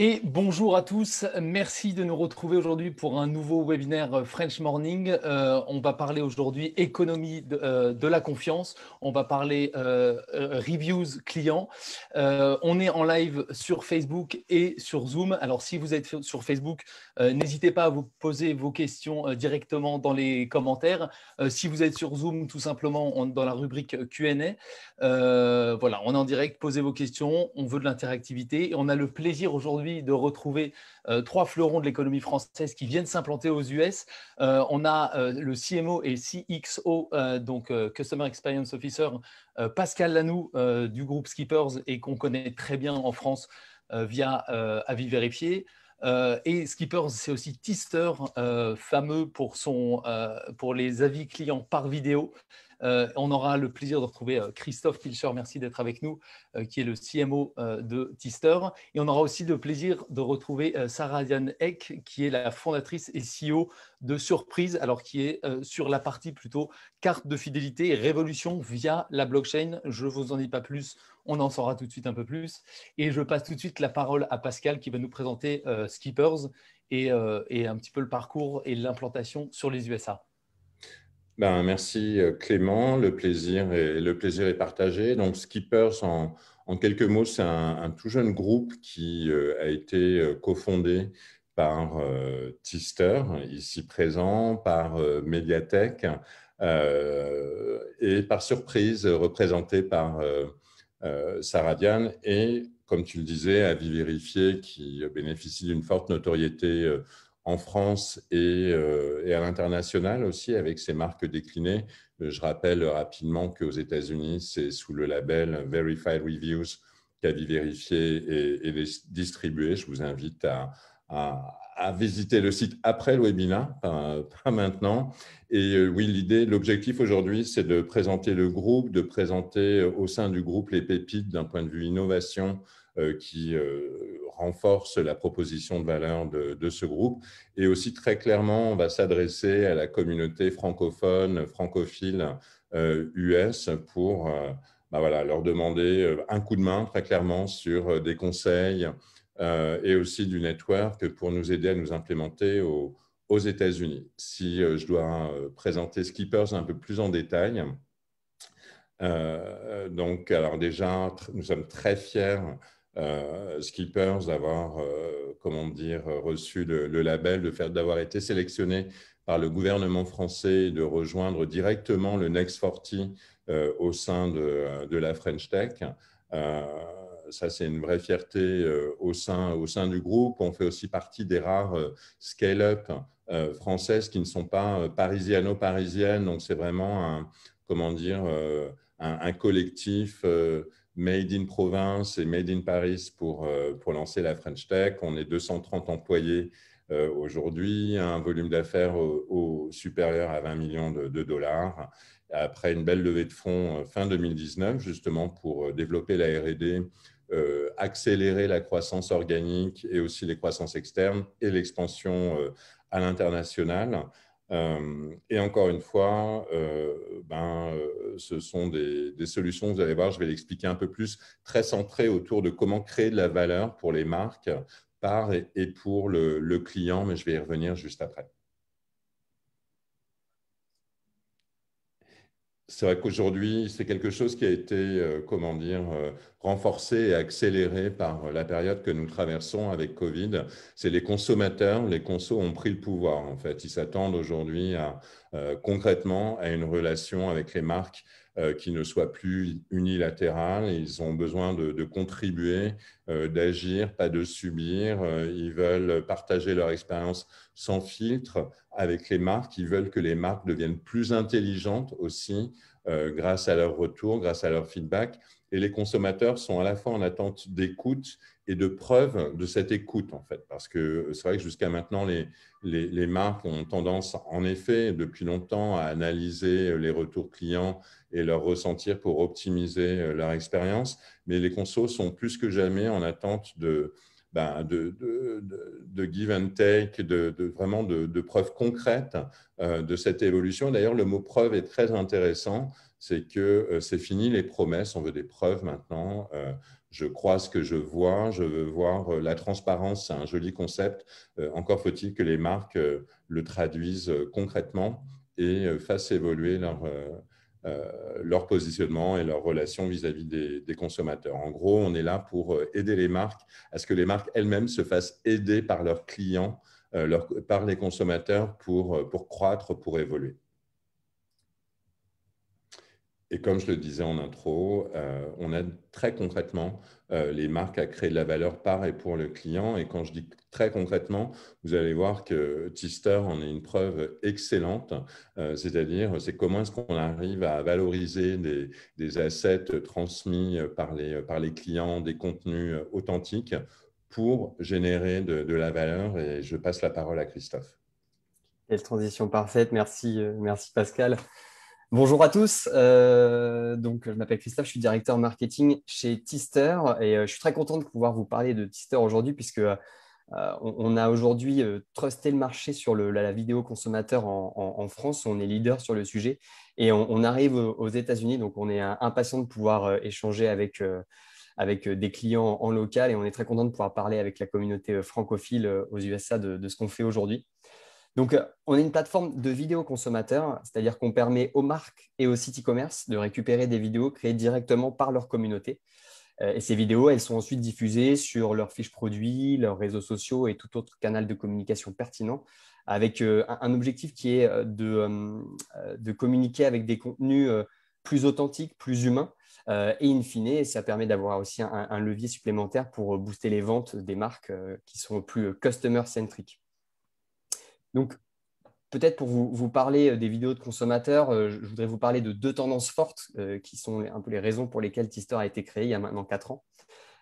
Et bonjour à tous, merci de nous retrouver aujourd'hui pour un nouveau webinaire French Morning. On va parler aujourd'hui économie de la confiance, on va parler reviews clients. On est en live sur Facebook et sur Zoom. Alors si vous êtes sur Facebook, n'hésitez pas à vous poser vos questions directement dans les commentaires. Si vous êtes sur Zoom, tout simplement dans la rubrique Q&A. Voilà, on est en direct, posez vos questions, on veut de l'interactivité et on a le plaisir aujourd'hui de retrouver trois fleurons de l'économie française qui viennent s'implanter aux US. On a le CMO et CXO, donc Customer Experience Officer, Pascal Lanoux du groupe Skippers et qu'on connaît très bien en France via Avis Vérifié. Et Skippers, c'est aussi Tister, fameux pour les avis clients par vidéo. On aura le plaisir de retrouver Christophe Pilcher, merci d'être avec nous, qui est le CMO de Tister. Et on aura aussi le plaisir de retrouver Sarah Diane Eck, qui est la fondatrice et CEO de Surprise, alors qui est sur la partie plutôt carte de fidélité et révolution via la blockchain. Je ne vous en dis pas plus, on en saura tout de suite un peu plus. Et je passe tout de suite la parole à Pascal qui va nous présenter Skippers et un petit peu le parcours et l'implantation sur les USA. Merci Clément, le plaisir est partagé. Donc Skippers, en quelques mots, c'est un tout jeune groupe qui a été cofondé par Tister, ici présent, par Mediatek et par Surprise, représenté par Sarah Diane et, comme tu le disais, Avis Vérifié, qui bénéficie d'une forte notoriété en France et à l'international aussi, avec ses marques déclinées. Je rappelle rapidement qu'aux États-Unis, c'est sous le label Verified Reviews qu'Avis Vérifié est distribué. Je vous invite à visiter le site après le webinaire, pas maintenant. Et oui, l'objectif aujourd'hui, c'est de présenter le groupe, de présenter au sein du groupe les pépites d'un point de vue innovation qui renforce la proposition de valeur de ce groupe. Et aussi, très clairement, on va s'adresser à la communauté francophone, francophile US pour leur demander un coup de main, très clairement, sur des conseils et aussi du network pour nous aider à nous implémenter aux États-Unis. Si je dois présenter Skippers un peu plus en détail, donc, alors déjà, nous sommes très fiers, Skippers, d'avoir reçu le label, d'avoir été sélectionné par le gouvernement français, de rejoindre directement le Next 40 au sein de la French Tech. Ça, c'est une vraie fierté au sein du groupe. On fait aussi partie des rares scale-up françaises qui ne sont pas parisiennes. Donc, c'est vraiment un collectif made in province et made in Paris pour lancer la French Tech. On est 230 employés aujourd'hui, un volume d'affaires supérieur à 20 millions de dollars. Après une belle levée de fonds fin 2019, justement pour développer la R&D, accélérer la croissance organique et aussi les croissances externes et l'expansion à l'international. Et encore une fois, ce sont des solutions, vous allez voir, je vais l'expliquer un peu plus, très centrées autour de comment créer de la valeur pour les marques par et pour le client, mais je vais y revenir juste après. C'est vrai qu'aujourd'hui, c'est quelque chose qui a été, renforcé et accéléré par la période que nous traversons avec Covid. C'est les consommateurs, les consos ont pris le pouvoir, en fait. Ils s'attendent aujourd'hui concrètement à une relation avec les marques qui ne soit plus unilatérale. Ils ont besoin de contribuer, d'agir, pas de subir. Ils veulent partager leur expérience sans filtre avec les marques. Ils veulent que les marques deviennent plus intelligentes aussi grâce à leur retour, grâce à leur feedback. Et les consommateurs sont à la fois en attente d'écoute et de preuves de cette écoute, en fait. Parce que c'est vrai que jusqu'à maintenant, les marques ont tendance, en effet, depuis longtemps, à analyser les retours clients et leur ressentir pour optimiser leur expérience. Mais les consos sont plus que jamais en attente de give and take, vraiment de preuves concrètes de cette évolution. D'ailleurs, le mot preuve est très intéressant. C'est que c'est fini les promesses, on veut des preuves maintenant. je crois ce que je vois, je veux voir la transparence, c'est un joli concept. Encore faut-il que les marques le traduisent concrètement et fassent évoluer leur positionnement et leur relation vis-à-vis des consommateurs. En gros, on est là pour aider les marques à ce que les marques elles-mêmes se fassent aider par leurs clients, par les consommateurs pour croître, pour évoluer. Et comme je le disais en intro, on aide très concrètement les marques à créer de la valeur par et pour le client. Et quand je dis très concrètement, vous allez voir que Tister en est une preuve excellente. C'est-à-dire, c'est comment est-ce qu'on arrive à valoriser des assets transmis par les clients, des contenus authentiques pour générer de la valeur. Et je passe la parole à Christophe. Quelle transition parfaite, merci, merci Pascal. Bonjour à tous, donc je m'appelle Christophe, je suis directeur marketing chez Tister et je suis très content de pouvoir vous parler de Tister aujourd'hui puisque on a aujourd'hui trusté le marché sur la vidéo consommateur en France, on est leader sur le sujet et on arrive aux États-Unis, donc on est impatient de pouvoir échanger avec des clients en local et on est très content de pouvoir parler avec la communauté francophile aux USA de ce qu'on fait aujourd'hui. Donc, on est une plateforme de vidéo consommateurs, c'est-à-dire qu'on permet aux marques et aux sites e-commerce de récupérer des vidéos créées directement par leur communauté. Et ces vidéos, elles sont ensuite diffusées sur leurs fiches produits, leurs réseaux sociaux et tout autre canal de communication pertinent, avec un objectif qui est de communiquer avec des contenus plus authentiques, plus humains. Et in fine, ça permet d'avoir aussi un levier supplémentaire pour booster les ventes des marques qui sont plus customer-centric. Donc, peut-être pour vous parler des vidéos de consommateurs, je voudrais vous parler de deux tendances fortes qui sont un peu les raisons pour lesquelles Tister a été créé il y a maintenant 4 ans.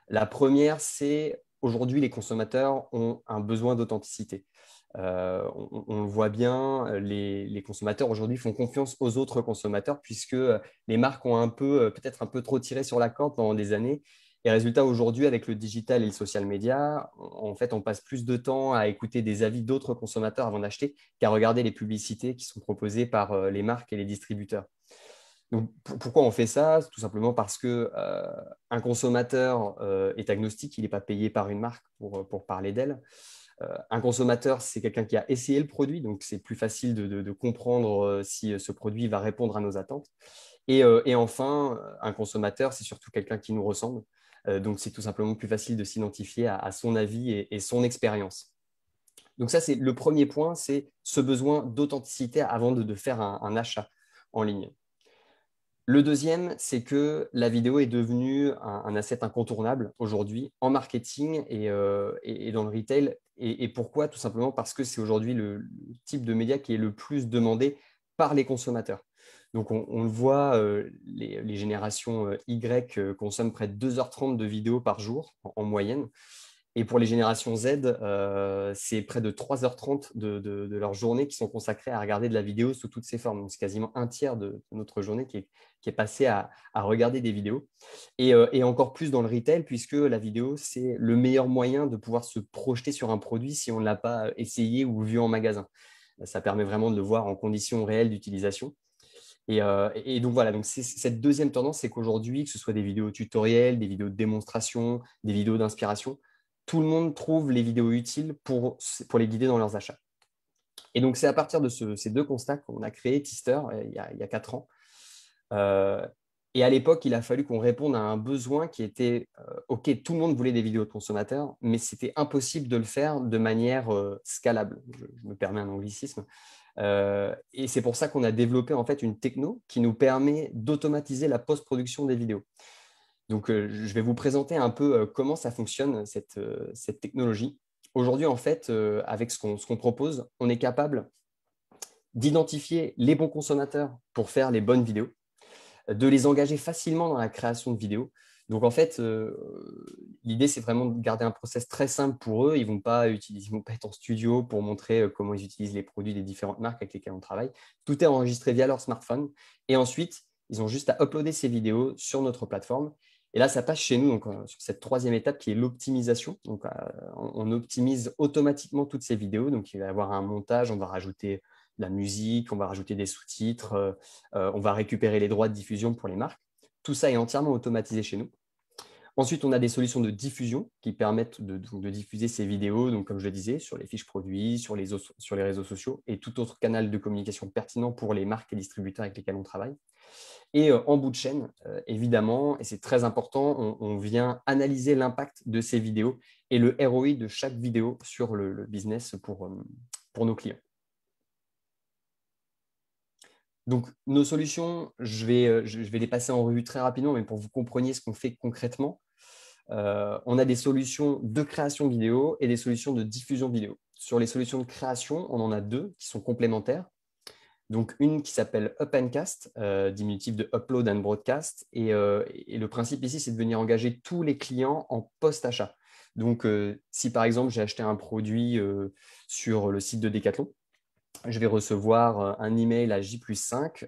La première, c'est aujourd'hui, les consommateurs ont un besoin d'authenticité. On le voit bien, les consommateurs aujourd'hui font confiance aux autres consommateurs puisque les marques ont peut-être un peu trop tiré sur la corde pendant des années. Et résultat, aujourd'hui, avec le digital et le social media, en fait, on passe plus de temps à écouter des avis d'autres consommateurs avant d'acheter qu'à regarder les publicités qui sont proposées par les marques et les distributeurs. Donc, pourquoi on fait ça? Tout simplement parce que un consommateur est agnostique, il n'est pas payé par une marque pour parler d'elle. Un consommateur, c'est quelqu'un qui a essayé le produit, donc c'est plus facile de comprendre si ce produit va répondre à nos attentes. Et enfin, un consommateur, c'est surtout quelqu'un qui nous ressemble. Donc, c'est tout simplement plus facile de s'identifier à son avis et son expérience. Donc, ça, c'est le premier point, c'est ce besoin d'authenticité avant de faire un achat en ligne. Le deuxième, c'est que la vidéo est devenue un asset incontournable aujourd'hui en marketing et dans le retail. Et pourquoi? Tout simplement parce que c'est aujourd'hui le type de média qui est le plus demandé par les consommateurs. Donc, on le voit, les générations Y consomment près de 2h30 de vidéos par jour en moyenne. Et pour les générations Z, c'est près de 3h30 de leur journée qui sont consacrées à regarder de la vidéo sous toutes ses formes. Donc, c'est quasiment un tiers de notre journée qui est passée à regarder des vidéos. Et encore plus dans le retail, puisque la vidéo, c'est le meilleur moyen de pouvoir se projeter sur un produit si on ne l'a pas essayé ou vu en magasin. Ça permet vraiment de le voir en conditions réelles d'utilisation. Et donc voilà, donc cette deuxième tendance, c'est qu'aujourd'hui, que ce soit des vidéos tutoriels, des vidéos de démonstration, des vidéos d'inspiration, tout le monde trouve les vidéos utiles pour les guider dans leurs achats. Et donc, c'est à partir de ces deux constats qu'on a créé Tister il y a 4 ans. Et à l'époque, il a fallu qu'on réponde à un besoin qui était OK, tout le monde voulait des vidéos de consommateurs, mais c'était impossible de le faire de manière scalable. Je me permets un anglicisme. Et c'est pour ça qu'on a développé en fait une techno qui nous permet d'automatiser la post-production des vidéos. Donc, je vais vous présenter un peu comment ça fonctionne, cette technologie. Aujourd'hui, en fait, avec ce qu'on propose, on est capable d'identifier les bons consommateurs pour faire les bonnes vidéos, de les engager facilement dans la création de vidéos. Donc, en fait, l'idée, c'est vraiment de garder un process très simple pour eux. Ils ne vont pas être en studio pour montrer comment ils utilisent les produits des différentes marques avec lesquelles on travaille. Tout est enregistré via leur smartphone. Et ensuite, ils ont juste à uploader ces vidéos sur notre plateforme. Et là, ça passe chez nous donc, sur cette troisième étape qui est l'optimisation. Donc, on optimise automatiquement toutes ces vidéos. Donc, il va y avoir un montage, on va rajouter de la musique, on va rajouter des sous-titres, on va récupérer les droits de diffusion pour les marques. Tout ça est entièrement automatisé chez nous. Ensuite, on a des solutions de diffusion qui permettent de diffuser ces vidéos, donc, comme je le disais, sur les fiches produits, sur les réseaux sociaux et tout autre canal de communication pertinent pour les marques et distributeurs avec lesquels on travaille. Et en bout de chaîne, évidemment, et c'est très important, on vient analyser l'impact de ces vidéos et le ROI de chaque vidéo sur le business pour nos clients. Donc, nos solutions, je vais les passer en revue très rapidement, mais pour que vous compreniez ce qu'on fait concrètement, on a des solutions de création vidéo et des solutions de diffusion vidéo. Sur les solutions de création, on en a deux qui sont complémentaires. Donc, une qui s'appelle Up and Cast, diminutif de Upload and Broadcast. Et le principe ici, c'est de venir engager tous les clients en post-achat. Donc, si par exemple, j'ai acheté un produit sur le site de Decathlon, je vais recevoir un email à J+5.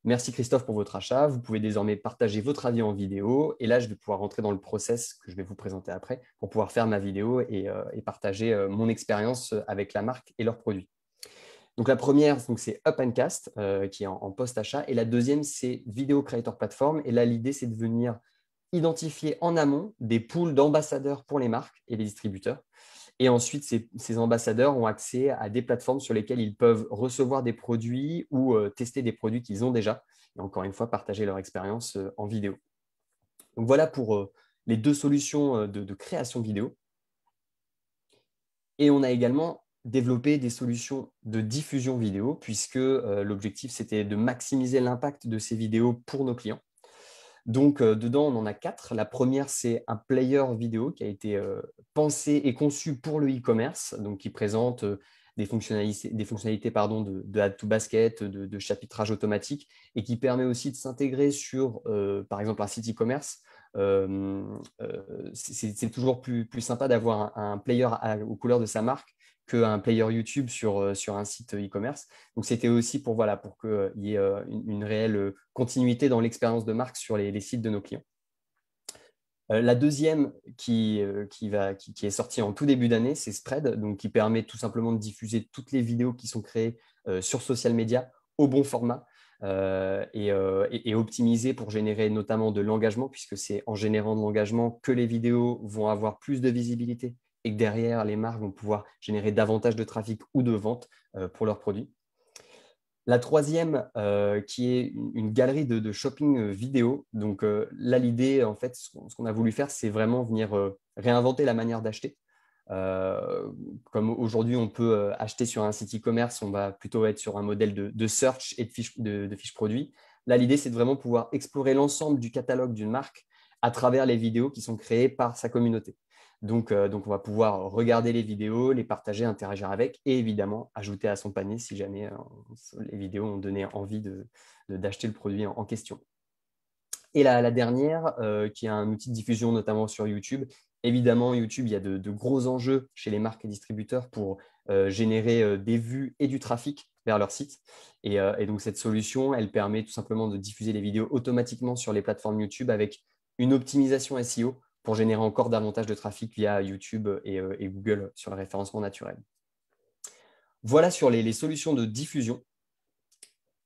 Merci Christophe pour votre achat. Vous pouvez désormais partager votre avis en vidéo. Et là, je vais pouvoir rentrer dans le process que je vais vous présenter après pour pouvoir faire ma vidéo et partager mon expérience avec la marque et leurs produits. Donc, la première, c'est Up and Cast qui est en post-achat. Et la deuxième, c'est Video Creator Platform. Et là, l'idée, c'est de venir identifier en amont des pools d'ambassadeurs pour les marques et les distributeurs. Et ensuite, ces ambassadeurs ont accès à des plateformes sur lesquelles ils peuvent recevoir des produits ou tester des produits qu'ils ont déjà. Et encore une fois, partager leur expérience en vidéo. Donc, voilà pour les deux solutions de création vidéo. Et on a également développé des solutions de diffusion vidéo, puisque l'objectif, c'était de maximiser l'impact de ces vidéos pour nos clients. Donc, dedans, on en a 4. La première, c'est un player vidéo qui a été pensé et conçu pour le e-commerce, donc qui présente des fonctionnalités de add to basket, de chapitrage automatique, et qui permet aussi de s'intégrer sur, par exemple, un site e-commerce. C'est toujours plus sympa d'avoir un player aux couleurs de sa marque qu'un player YouTube sur un site e-commerce. Donc, c'était aussi pour qu'il y ait une réelle continuité dans l'expérience de marque sur les sites de nos clients. La deuxième qui est sortie en tout début d'année, c'est Spread, donc qui permet tout simplement de diffuser toutes les vidéos qui sont créées sur social media au bon format et optimisées pour générer notamment de l'engagement, puisque c'est en générant de l'engagement que les vidéos vont avoir plus de visibilité et que derrière, les marques vont pouvoir générer davantage de trafic ou de ventes pour leurs produits. La troisième, qui est une galerie de shopping vidéo. Donc là, l'idée, en fait, ce qu'on a voulu faire, c'est vraiment venir réinventer la manière d'acheter. Comme aujourd'hui, on peut acheter sur un site e-commerce, on va plutôt être sur un modèle de search et de fiches produits. Là, l'idée, c'est de vraiment pouvoir explorer l'ensemble du catalogue d'une marque à travers les vidéos qui sont créées par sa communauté. Donc, on va pouvoir regarder les vidéos, les partager, interagir avec et évidemment ajouter à son panier si jamais les vidéos ont donné envie d'acheter le produit en question. Et la dernière, qui est un outil de diffusion notamment sur YouTube. Évidemment, YouTube, il y a de gros enjeux chez les marques et distributeurs pour générer des vues et du trafic vers leur site. Et donc, cette solution, elle permet tout simplement de diffuser les vidéos automatiquement sur les plateformes YouTube avec une optimisation SEO pour générer encore davantage de trafic via YouTube et Google sur le référencement naturel. Voilà sur les solutions de diffusion.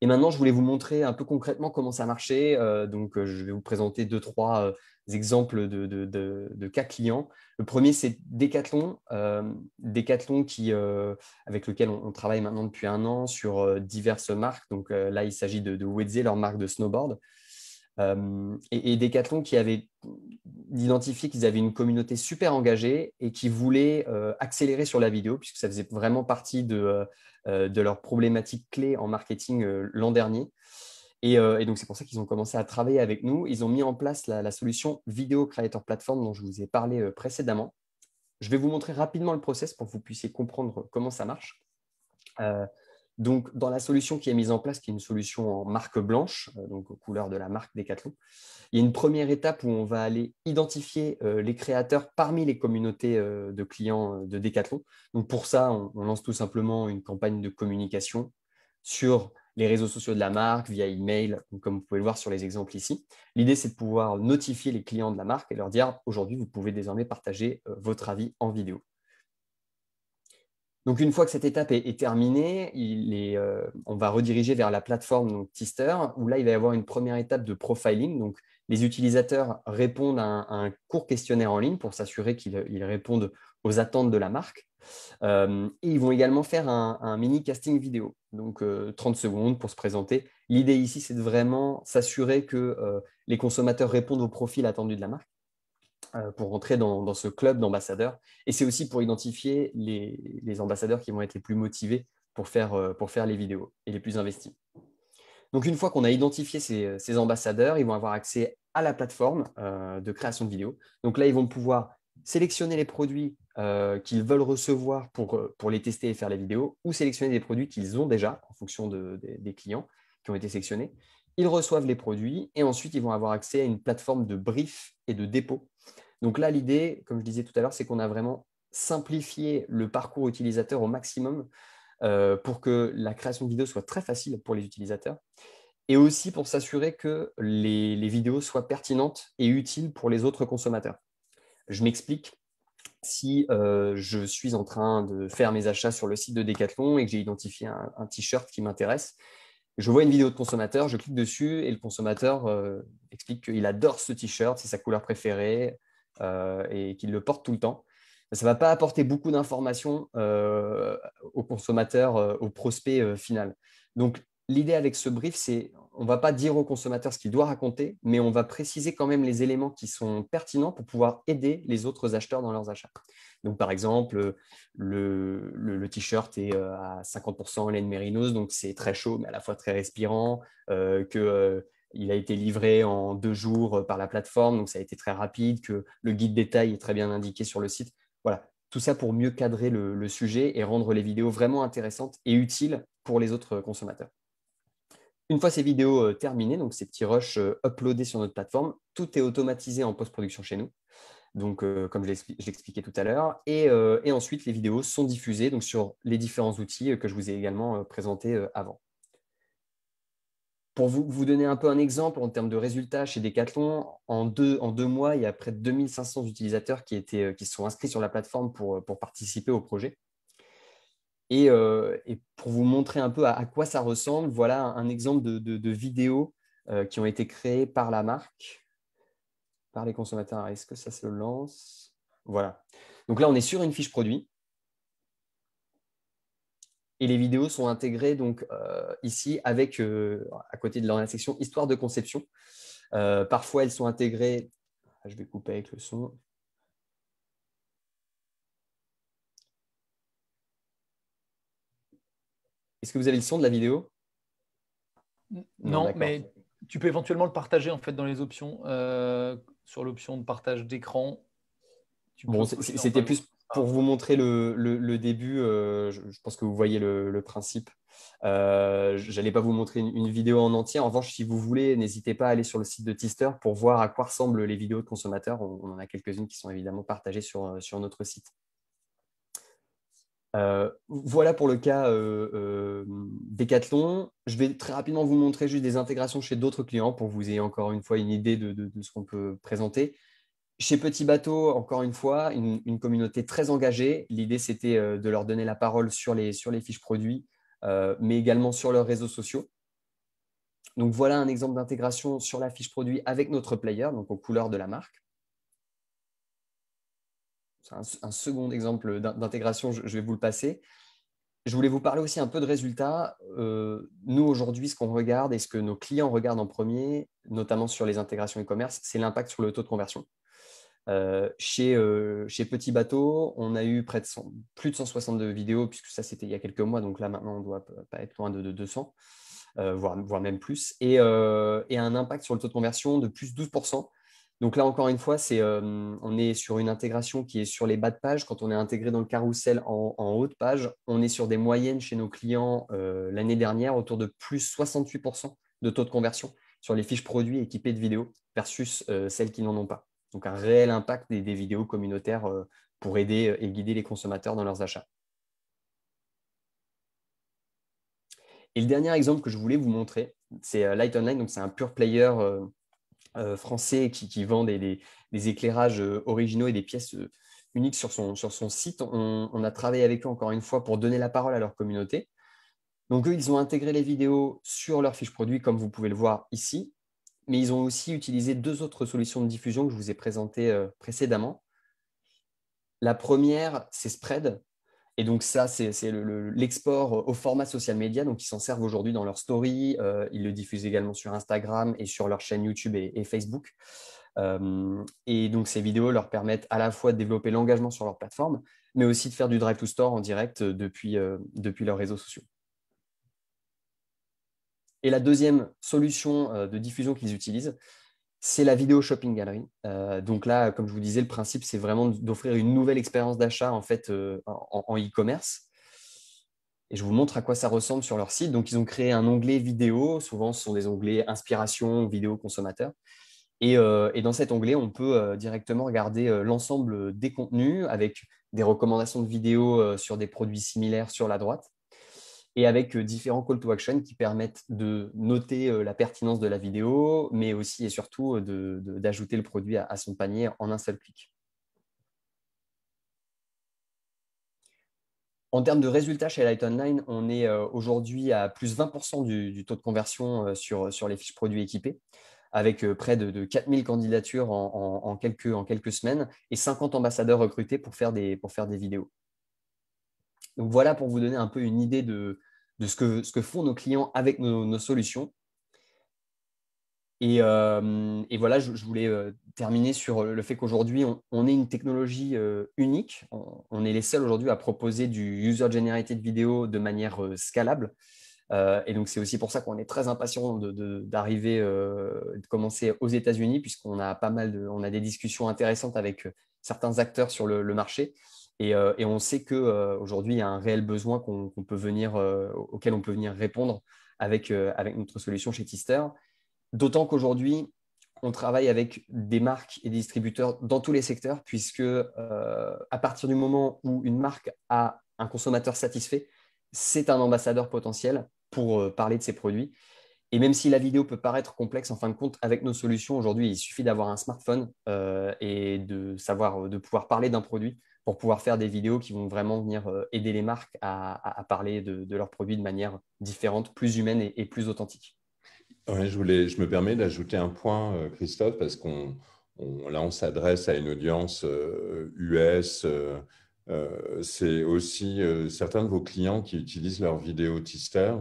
Et maintenant, je voulais vous montrer un peu concrètement comment ça marchait. Donc, je vais vous présenter 2-3 exemples de cas clients. Le premier, c'est Decathlon. Decathlon avec lequel on travaille maintenant depuis 1 an sur diverses marques. Donc là, il s'agit de Wedze, leur marque de snowboard. Et Decathlon qui avait identifié qu'ils avaient une communauté super engagée et qui voulait accélérer sur la vidéo, puisque ça faisait vraiment partie de leurs problématiques clés en marketing l'an dernier. Et donc, c'est pour ça qu'ils ont commencé à travailler avec nous. Ils ont mis en place la solution Video Creator Platform dont je vous ai parlé précédemment. Je vais vous montrer rapidement le process pour que vous puissiez comprendre comment ça marche. Donc, dans la solution qui est mise en place, qui est une solution en marque blanche, donc aux couleurs de la marque Decathlon, il y a une première étape où on va aller identifier les créateurs parmi les communautés de clients de Decathlon. Donc, pour ça, on lance tout simplement une campagne de communication sur les réseaux sociaux de la marque, via email, comme vous pouvez le voir sur les exemples ici. L'idée, c'est de pouvoir notifier les clients de la marque et leur dire « Aujourd'hui, vous pouvez désormais partager votre avis en vidéo ». Donc, une fois que cette étape est terminée, on va rediriger vers la plateforme donc, Tister, où là, il va y avoir une première étape de profiling. Donc, Les utilisateurs répondent à un court questionnaire en ligne pour s'assurer qu'ils répondent aux attentes de la marque. Et ils vont également faire un mini casting vidéo, donc 30 secondes pour se présenter. L'idée ici, c'est de vraiment s'assurer que les consommateurs répondent au profil attendu de la marque pour rentrer dans ce club d'ambassadeurs. Et c'est aussi pour identifier les ambassadeurs qui vont être les plus motivés pour faire les vidéos et les plus investis. Donc, une fois qu'on a identifié ces ambassadeurs, ils vont avoir accès à la plateforme de création de vidéos. Donc là, ils vont pouvoir sélectionner les produits qu'ils veulent recevoir pour les tester et faire les vidéos, ou sélectionner des produits qu'ils ont déjà en fonction des clients qui ont été sélectionnés. Ils reçoivent les produits et ensuite, ils vont avoir accès à une plateforme de brief et de dépôt. Donc là, l'idée, comme je disais tout à l'heure, c'est qu'on a vraiment simplifié le parcours utilisateur au maximum pour que la création de vidéos soit très facile pour les utilisateurs et aussi pour s'assurer que les vidéos soient pertinentes et utiles pour les autres consommateurs. Je m'explique. Si je suis en train de faire mes achats sur le site de Decathlon et que j'ai identifié un t-shirt qui m'intéresse, je vois une vidéo de consommateur, je clique dessus et le consommateur explique qu'il adore ce t-shirt, c'est sa couleur préférée et qu'il le porte tout le temps. Ça ne va pas apporter beaucoup d'informations au consommateur, au prospect final. Donc, l'idée avec ce brief, c'est on ne va pas dire au consommateur ce qu'il doit raconter, mais on va préciser quand même les éléments qui sont pertinents pour pouvoir aider les autres acheteurs dans leurs achats. Donc, par exemple, le t-shirt est à 50% en laine mérinos, donc c'est très chaud, mais à la fois très respirant, il a été livré en 2 jours par la plateforme, donc ça a été très rapide, que le guide détail est très bien indiqué sur le site. Voilà, tout ça pour mieux cadrer le sujet et rendre les vidéos vraiment intéressantes et utiles pour les autres consommateurs. Une fois ces vidéos terminées, donc ces petits rushs uploadés sur notre plateforme, tout est automatisé en post-production chez nous. Donc, comme je l'expliquais tout à l'heure. Et ensuite, les vidéos sont diffusées donc, sur les différents outils que je vous ai également présentés avant. Pour vous donner un peu un exemple en termes de résultats chez Decathlon, en deux mois, il y a près de 2500 utilisateurs qui se sont inscrits sur la plateforme pour participer au projet. Et pour vous montrer un peu à quoi ça ressemble, voilà un exemple de vidéos qui ont été créées par la marque, par les consommateurs. Est-ce que ça se lance? Voilà. Donc là, on est sur une fiche produit. Et les vidéos sont intégrées donc, ici avec, à côté de la section Histoire de conception. Parfois, elles sont intégrées… Je vais couper avec le son. Est-ce que vous avez le son de la vidéo? Non, mais tu peux éventuellement le partager en fait dans les options, sur l'option de partage d'écran. Bon, c'était plus pour vous montrer le début. Je pense que vous voyez le principe. Je n'allais pas vous montrer une vidéo en entier. En revanche, si vous voulez, n'hésitez pas à aller sur le site de Tister pour voir à quoi ressemblent les vidéos de consommateurs. On en a quelques-unes qui sont évidemment partagées sur notre site. Voilà pour le cas Decathlon. Je vais très rapidement vous montrer juste des intégrations chez d'autres clients pour que vous ayez encore une fois une idée de ce qu'on peut présenter. Chez Petit Bateau, encore une fois, une communauté très engagée. L'idée, c'était de leur donner la parole sur les fiches produits, mais également sur leurs réseaux sociaux. Donc, voilà un exemple d'intégration sur la fiche produit avec notre player, donc aux couleurs de la marque. C'est un second exemple d'intégration, je vais vous le passer. Je voulais vous parler aussi un peu de résultats. Nous, aujourd'hui, ce qu'on regarde et ce que nos clients regardent en premier, notamment sur les intégrations e-commerce, c'est l'impact sur le taux de conversion. Chez Petit Bateau, on a eu plus de 162 vidéos, puisque ça, c'était il y a quelques mois. Donc là, maintenant, on ne doit pas être loin de 200, voire même plus. Et un impact sur le taux de conversion de plus 12%. Donc là, encore une fois, on est sur une intégration qui est sur les bas de page. Quand on est intégré dans le carrousel en haut de page, on est sur des moyennes chez nos clients l'année dernière autour de plus 68% de taux de conversion sur les fiches produits équipées de vidéos versus celles qui n'en ont pas. Donc, un réel impact des vidéos communautaires pour aider et guider les consommateurs dans leurs achats. Et le dernier exemple que je voulais vous montrer, c'est Light Online. Donc, c'est un pure player français qui vend des éclairages originaux et des pièces uniques sur son site. On a travaillé avec eux encore une fois pour donner la parole à leur communauté. Donc, eux, ils ont intégré les vidéos sur leur fiche produit, comme vous pouvez le voir ici. mais ils ont aussi utilisé deux autres solutions de diffusion que je vous ai présentées précédemment. La première, c'est Spread. Et donc ça, c'est l'export au format social media. Donc, ils s'en servent aujourd'hui dans leur story. Ils le diffusent également sur Instagram et sur leur chaîne YouTube et Facebook. Et donc, ces vidéos leur permettent à la fois de développer l'engagement sur leur plateforme, mais aussi de faire du Drive to Store en direct depuis leurs réseaux sociaux. Et la deuxième solution de diffusion qu'ils utilisent, c'est la vidéo shopping gallery. Donc là, comme je vous disais, le principe, c'est vraiment d'offrir une nouvelle expérience d'achat en fait en e-commerce. Et je vous montre à quoi ça ressemble sur leur site. Donc, ils ont créé un onglet vidéo. Souvent, ce sont des onglets inspiration, vidéo consommateur. Et dans cet onglet, on peut directement regarder l'ensemble des contenus avec des recommandations de vidéos sur des produits similaires sur la droite et avec différents call to action qui permettent de noter la pertinence de la vidéo, mais aussi et surtout d'ajouter le produit à son panier en un seul clic. En termes de résultats chez Light Online, on est aujourd'hui à plus 20% du taux de conversion sur les fiches produits équipés, avec près de 4000 candidatures en quelques semaines et 50 ambassadeurs recrutés pour faire des vidéos. Donc voilà pour vous donner un peu une idée de ce que font nos clients avec nos solutions. Et voilà, je voulais terminer sur le fait qu'aujourd'hui, on est une technologie unique. On est les seuls aujourd'hui à proposer du user-generated vidéo de manière scalable. Et donc, c'est aussi pour ça qu'on est très impatient d'arriver, de commencer aux États-Unis, puisqu'on a on a des discussions intéressantes avec certains acteurs sur le marché. Et on sait qu'aujourd'hui, il y a un réel besoin auquel on peut venir répondre avec notre solution chez Tister. D'autant qu'aujourd'hui, on travaille avec des marques et des distributeurs dans tous les secteurs, puisque à partir du moment où une marque a un consommateur satisfait, c'est un ambassadeur potentiel pour parler de ses produits. Et même si la vidéo peut paraître complexe, en fin de compte, avec nos solutions, aujourd'hui, il suffit d'avoir un smartphone et de pouvoir parler d'un produit pour pouvoir faire des vidéos qui vont vraiment venir aider les marques à parler de leurs produits de manière différente, plus humaine et plus authentique. Ouais, je me permets d'ajouter un point, Christophe, parce là, on s'adresse à une audience US. C'est aussi certains de vos clients qui utilisent leur vidéo Tister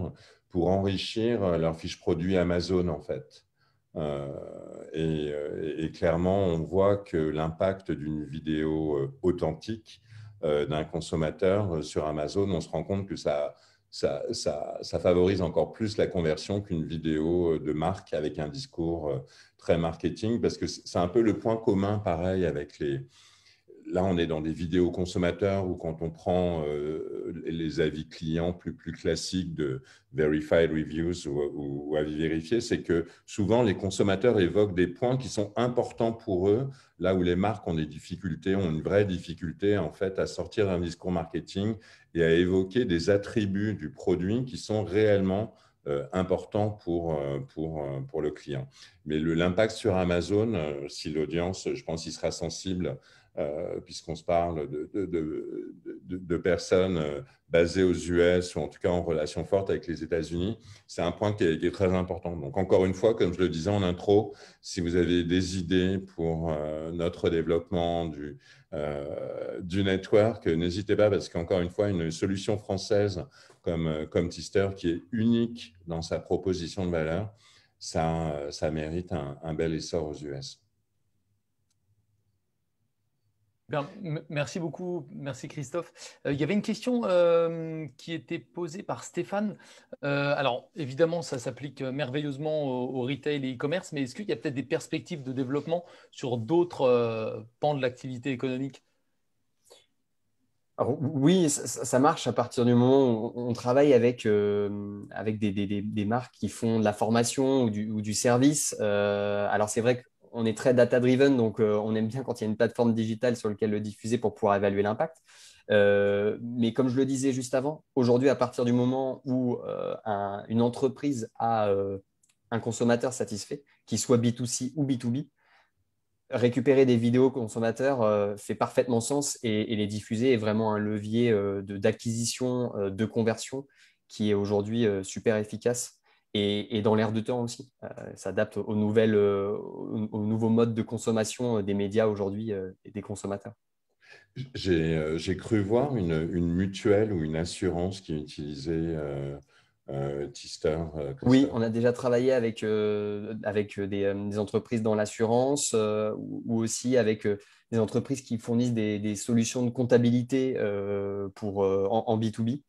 pour enrichir leur fiche produit Amazon, en fait. Euh, et clairement, on voit que l'impact d'une vidéo authentique d'un consommateur sur Amazon, on se rend compte que ça favorise encore plus la conversion qu'une vidéo de marque avec un discours très marketing, parce que c'est un peu le point commun, pareil, avec Là, on est dans des vidéos consommateurs ou quand on prend les avis clients plus classiques de verified reviews ou avis vérifiés, c'est que souvent les consommateurs évoquent des points qui sont importants pour eux, là où les marques ont ont une vraie difficulté en fait à sortir d'un discours marketing et à évoquer des attributs du produit qui sont réellement importants pour le client. Mais l'impact sur Amazon, si l'audience, je pense, y sera sensible, puisqu'on se parle de personnes basées aux US ou en tout cas en relation forte avec les États-Unis, c'est un point qui est très important. Donc encore une fois, comme je le disais en intro, si vous avez des idées pour notre développement du network, n'hésitez pas parce qu'encore une fois, une solution française comme Tister qui est unique dans sa proposition de valeur, ça mérite un bel essor aux US. Bien, merci beaucoup, merci Christophe. Il y avait une question qui était posée par Stéphane. Alors, évidemment, ça s'applique merveilleusement au retail et e-commerce, mais est-ce qu'il y a peut-être des perspectives de développement sur d'autres pans de l'activité économique? Alors, oui, ça marche à partir du moment où on travaille avec des marques qui font de la formation ou du service. Alors, c'est vrai qu'on est très data-driven, donc on aime bien quand il y a une plateforme digitale sur laquelle le diffuser pour pouvoir évaluer l'impact. Mais comme je le disais juste avant, aujourd'hui, à partir du moment où une entreprise a un consommateur satisfait, qu'il soit B2C ou B2B, récupérer des vidéos consommateurs fait parfaitement sens et les diffuser est vraiment un levier d'acquisition, de conversion qui est aujourd'hui super efficace et dans l'air de temps aussi. S'adapte aux nouveaux modes de consommation des médias aujourd'hui et des consommateurs. J'ai cru voir une mutuelle ou une assurance qui utilisait Tister, Oui, Christophe. on a déjà travaillé avec des entreprises dans l'assurance ou aussi avec des entreprises qui fournissent des solutions de comptabilité en B2B.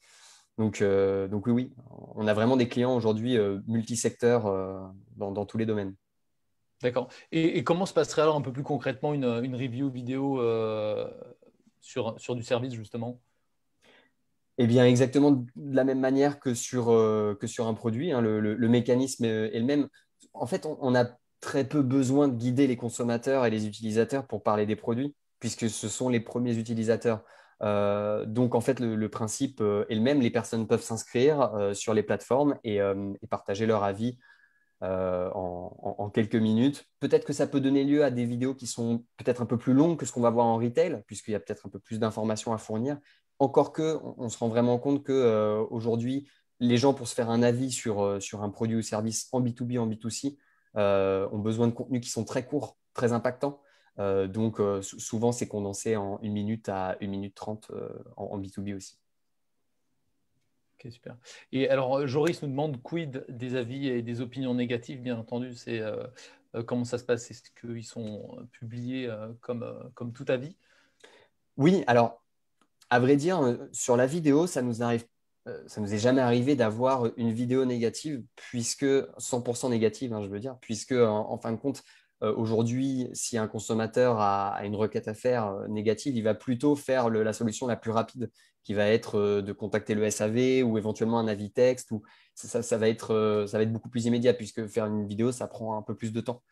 Donc oui, oui, on a vraiment des clients aujourd'hui multisecteurs dans tous les domaines. D'accord. Et comment se passerait alors un peu plus concrètement une review vidéo sur du service, justement? Eh bien, exactement de la même manière que sur un produit, hein, le mécanisme est le même. En fait, on a très peu besoin de guider les consommateurs et les utilisateurs pour parler des produits, puisque ce sont les premiers utilisateurs. Donc, en fait, le principe est le même. Les personnes peuvent s'inscrire sur les plateformes et partager leur avis en quelques minutes. Peut-être que ça peut donner lieu à des vidéos qui sont peut-être un peu plus longues que ce qu'on va voir en retail, puisqu'il y a peut-être un peu plus d'informations à fournir. Encore que, on se rend vraiment compte que aujourd'hui, les gens, pour se faire un avis sur un produit ou service en B2B, en B2C, ont besoin de contenus qui sont très courts, très impactants. Souvent, c'est condensé en 1 minute à 1 minute 30 en B2B aussi. Ok, super. Et alors, Joris nous demande quid des avis et des opinions négatives, bien entendu. C'est comment ça se passe? Est-ce qu'ils sont publiés comme tout avis? Oui, alors, à vrai dire, sur la vidéo, ça nous est jamais arrivé d'avoir une vidéo négative, puisque 100% négative, hein, je veux dire, puisque en fin de compte, aujourd'hui, si un consommateur a une requête à faire négative, il va plutôt faire la solution la plus rapide, qui va être de contacter le SAV ou éventuellement un avis texte, ou ça va être beaucoup plus immédiat, puisque faire une vidéo, ça prend un peu plus de temps.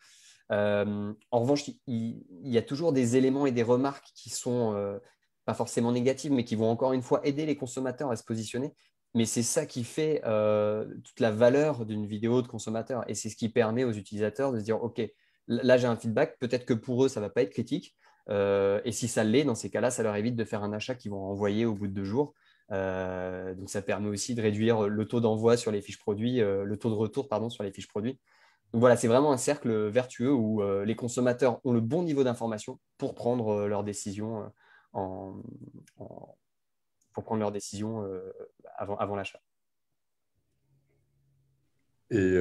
En revanche, il y a toujours des éléments et des remarques qui sont pas forcément négatives, mais qui vont encore une fois aider les consommateurs à se positionner. Mais c'est ça qui fait toute la valeur d'une vidéo de consommateur. Et c'est ce qui permet aux utilisateurs de se dire, OK, là j'ai un feedback, peut-être que pour eux, ça ne va pas être critique. Et si ça l'est, dans ces cas-là, ça leur évite de faire un achat qu'ils vont envoyer au bout de 2 jours. Donc ça permet aussi de réduire le taux d'envoi sur les fiches produits, le taux de retour pardon, sur les fiches produits. Donc voilà, c'est vraiment un cercle vertueux où les consommateurs ont le bon niveau d'information pour prendre leurs décisions en, en- pour prendre leurs décisions avant l'achat. Et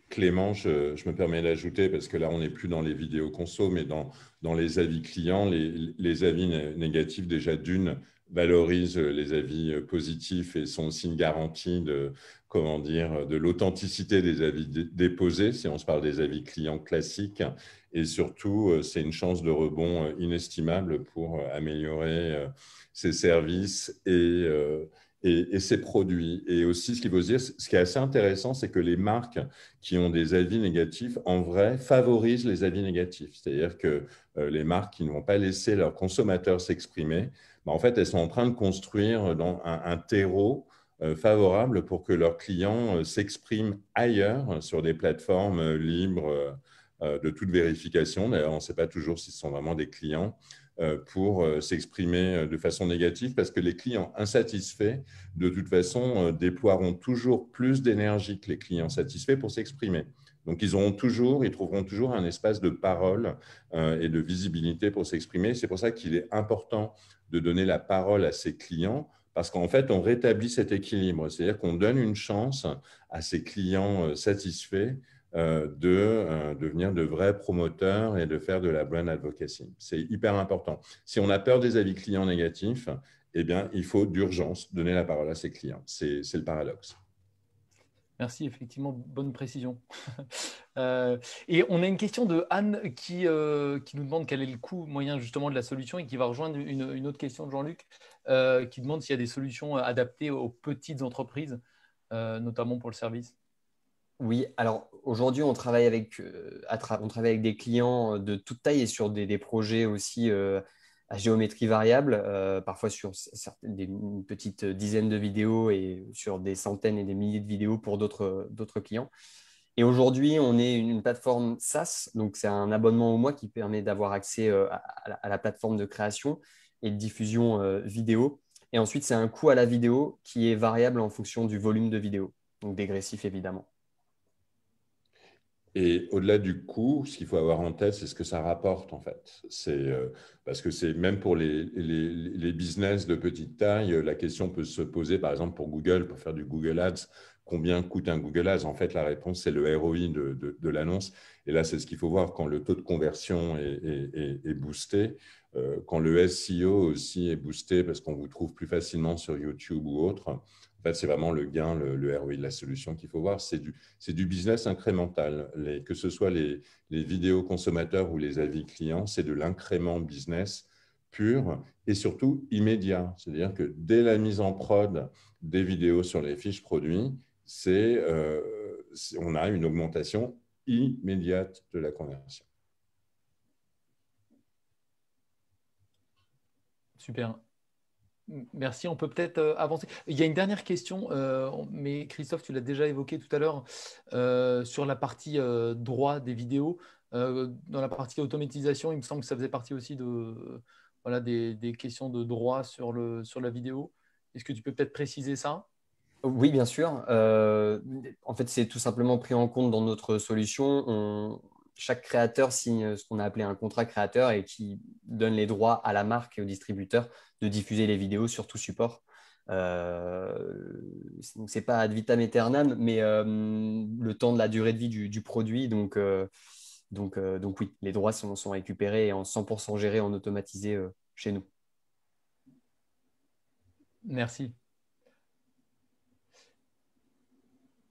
Clément, je me permets d'ajouter, parce que là, on n'est plus dans les vidéos conso, mais dans les avis clients, les avis négatifs, déjà d'une, valorisent les avis positifs et sont aussi une garantie de, comment dire, de l'authenticité des avis déposés, si on se parle des avis clients classiques. Et surtout, c'est une chance de rebond inestimable pour améliorer ses services et ses produits. Et aussi, ce qu'il faut se dire, ce qui est assez intéressant, c'est que les marques qui ont des avis négatifs, en vrai, favorisent les avis négatifs. C'est-à-dire que les marques qui ne vont pas laisser leurs consommateurs s'exprimer, ben, en fait, elles sont en train de construire dans un terreau favorable pour que leurs clients s'expriment ailleurs sur des plateformes libres de toute vérification. D'ailleurs, on ne sait pas toujours si ce sont vraiment des clients pour s'exprimer de façon négative, parce que les clients insatisfaits, de toute façon, déploieront toujours plus d'énergie que les clients satisfaits pour s'exprimer. Donc, ils trouveront toujours un espace de parole et de visibilité pour s'exprimer. C'est pour ça qu'il est important de donner la parole à ses clients, parce qu'en fait, on rétablit cet équilibre. C'est-à-dire qu'on donne une chance à ses clients satisfaits de devenir de vrais promoteurs et de faire de la brand advocacy. C'est hyper important. Si on a peur des avis clients négatifs, eh bien, il faut d'urgence donner la parole à ses clients. C'est le paradoxe. Merci, effectivement, bonne précision. Euh, et on a une question de Anne qui nous demande quel est le coût moyen justement de la solution et qui va rejoindre une autre question de Jean-Luc qui demande s'il y a des solutions adaptées aux petites entreprises, notamment pour le service. Oui, alors aujourd'hui, on travaille avec des clients de toute taille et sur des projets aussi à géométrie variable, parfois sur une petite dizaine de vidéos et sur des centaines et des milliers de vidéos pour d'autres clients. Et aujourd'hui, on est une plateforme SaaS, donc c'est un abonnement au mois qui permet d'avoir accès à la plateforme de création et de diffusion vidéo. Et ensuite, c'est un coût à la vidéo qui est variable en fonction du volume de vidéo, donc dégressif évidemment. Et au-delà du coût, ce qu'il faut avoir en tête, c'est ce que ça rapporte en fait. Parce que c'est même pour les business de petite taille, la question peut se poser, par exemple pour Google, pour faire du Google Ads, combien coûte un Google Ads? En fait, la réponse, c'est le ROI de l'annonce. Et là, c'est ce qu'il faut voir quand le taux de conversion est boosté, quand le SEO aussi est boosté parce qu'on vous trouve plus facilement sur YouTube ou autre. En fait, c'est vraiment le gain, le ROI de la solution qu'il faut voir. C'est du business incrémental. Que ce soit les vidéos consommateurs ou les avis clients, c'est de l'incrément business pur et surtout immédiat. C'est-à-dire que dès la mise en prod des vidéos sur les fiches produits, on a une augmentation immédiate de la conversion. Super. Merci, on peut peut-être avancer. Il y a une dernière question, mais Christophe, tu l'as déjà évoqué tout à l'heure sur la partie droit des vidéos. Dans la partie automatisation, il me semble que ça faisait partie aussi voilà, des questions de droit sur la vidéo. Est-ce que tu peux peut-être préciser ça? Oui, bien sûr. En fait, c'est tout simplement pris en compte dans notre solution. Chaque créateur signe ce qu'on a appelé un contrat créateur et qui donne les droits à la marque et au distributeur de diffuser les vidéos sur tout support. Donc, c'est pas ad vitam aeternam, mais le temps de la durée de vie du produit. Donc oui, les droits sont récupérés et en 100% gérés en automatisé chez nous. Merci.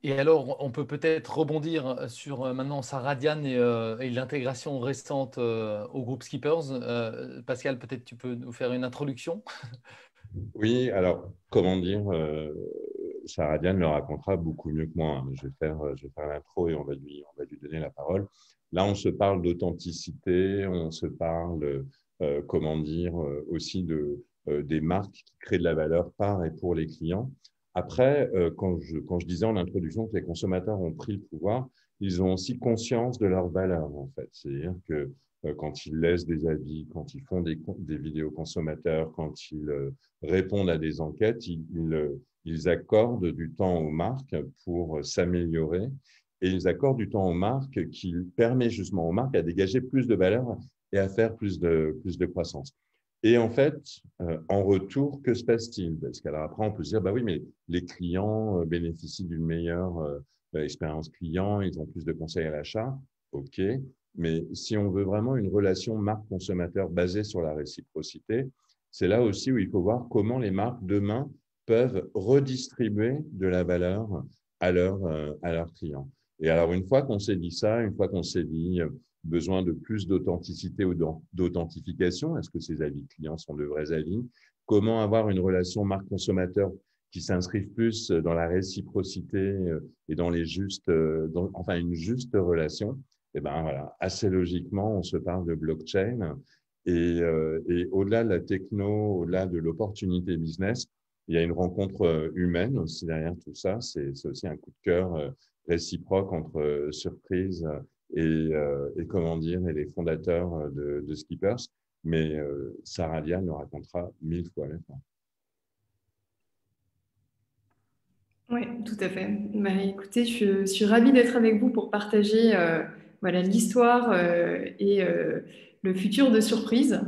Et alors, on peut peut-être rebondir sur maintenant Saradian et l'intégration récente au groupe Skippers. Pascal, peut-être tu peux nous faire une introduction. Oui, alors, comment dire, Sarah Diane le racontera beaucoup mieux que moi, hein. Je vais faire l'intro et on va lui donner la parole. Là, on se parle d'authenticité, on se parle, comment dire, aussi des marques qui créent de la valeur par et pour les clients. Après, quand je disais en introduction que les consommateurs ont pris le pouvoir, ils ont aussi conscience de leur valeur, en fait. C'est-à-dire que quand ils laissent des avis, quand ils font des vidéos consommateurs, quand ils répondent à des enquêtes, ils accordent du temps aux marques pour s'améliorer et ils accordent du temps aux marques qui permet justement aux marques à dégager plus de valeur et à faire plus de croissance. Et en fait, en retour, que se passe-t-il? Parce qu'après, on peut se dire, bah oui, mais les clients bénéficient d'une meilleure expérience client, ils ont plus de conseils à l'achat. OK. Mais si on veut vraiment une relation marque-consommateur basée sur la réciprocité, c'est là aussi où il faut voir comment les marques demain peuvent redistribuer de la valeur à leurs clients. Et alors, une fois qu'on s'est dit ça, une fois qu'on s'est dit besoin de plus d'authenticité ou d'authentification, est-ce que ces avis clients sont de vrais avis? Comment avoir une relation marque-consommateur qui s'inscrive plus dans la réciprocité et dans enfin une juste relation? Et ben voilà, assez logiquement, on se parle de blockchain. Et au-delà de la techno, au-delà de l'opportunité business, il y a une rencontre humaine aussi derrière tout ça. C'est aussi un coup de cœur réciproque entre Surprise et comment dire, et les fondateurs de Skippers. Mais Sarah Diane le racontera 1000 fois maintenant. Oui, tout à fait. Bah, écoutez, je suis ravie d'être avec vous pour partager voilà, l'histoire et le futur de Surprise.